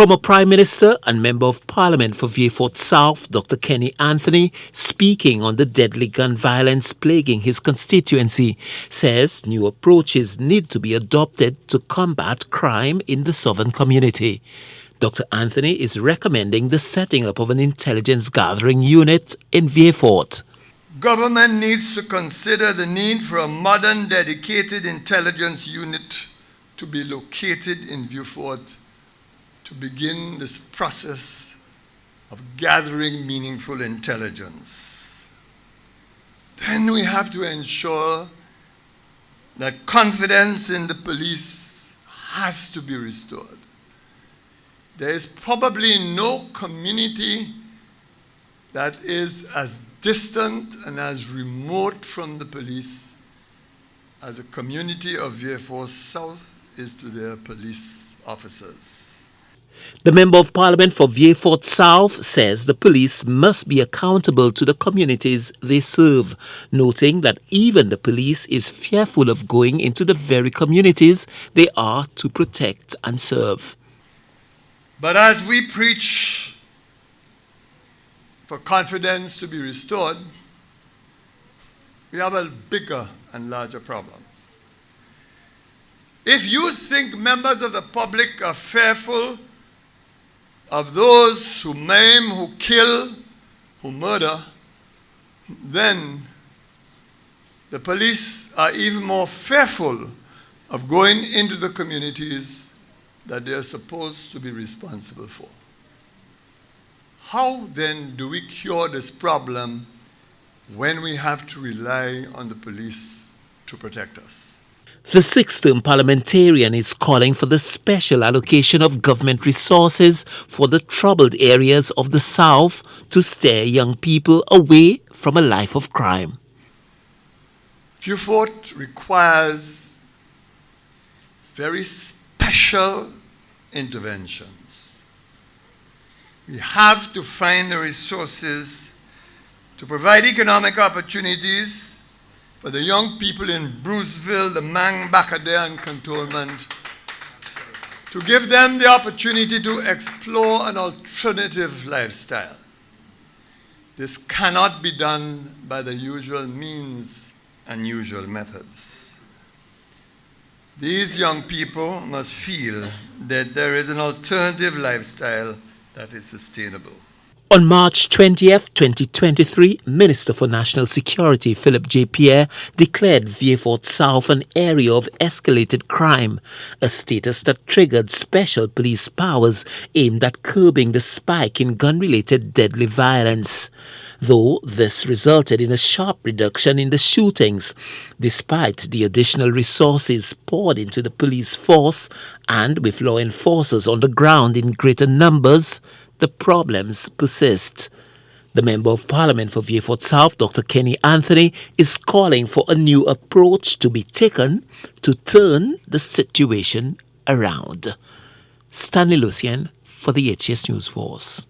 Former Prime Minister and Member of Parliament for Vieux Fort South, Dr. Kenny Anthony, speaking on the deadly gun violence plaguing his constituency, says new approaches need to be adopted to combat crime in the southern community. Dr. Anthony is recommending the setting up of an intelligence gathering unit in Vieux Fort. Government needs to consider the need for a modern, dedicated intelligence unit to be located in Vieux Fort to begin this process of gathering meaningful intelligence. Then we have to ensure that confidence in the police has to be restored. There is probably no community that is as distant and as remote from the police as the community of Vieux Fort South is to their police officers. The Member of Parliament for Vieux Fort South says the police must be accountable to the communities they serve, noting that even the police is fearful of going into the very communities they are to protect and serve. But as we preach for confidence to be restored, we have a bigger and larger problem. If you think members of the public are fearful of those who maim, who kill, who murder, then the police are even more fearful of going into the communities that they are supposed to be responsible for. How then do we cure this problem when we have to rely on the police to protect us? The sixth-term parliamentarian is calling for the special allocation of government resources for the troubled areas of the South to steer young people away from a life of crime. Vieux Fort requires very special interventions. We have to find the resources to provide economic opportunities for the young people in Bruceville, the Mang, Bacadere, and Cantonment, to give them the opportunity to explore an alternative lifestyle. This cannot be done by the usual means and usual methods. These young people must feel that there is an alternative lifestyle that is sustainable. On March 20th, 2023, Minister for National Security Philip J. Pierre declared Vieux Fort South an area of escalated crime, a status that triggered special police powers aimed at curbing the spike in gun-related deadly violence. Though this resulted in a sharp reduction in the shootings, despite the additional resources poured into the police force and with law enforcers on the ground in greater numbers, the problems persist. The Member of Parliament for Vieux Fort South, Dr. Kenny Anthony, is calling for a new approach to be taken to turn the situation around. Stanley Lucien for the HCS News Force.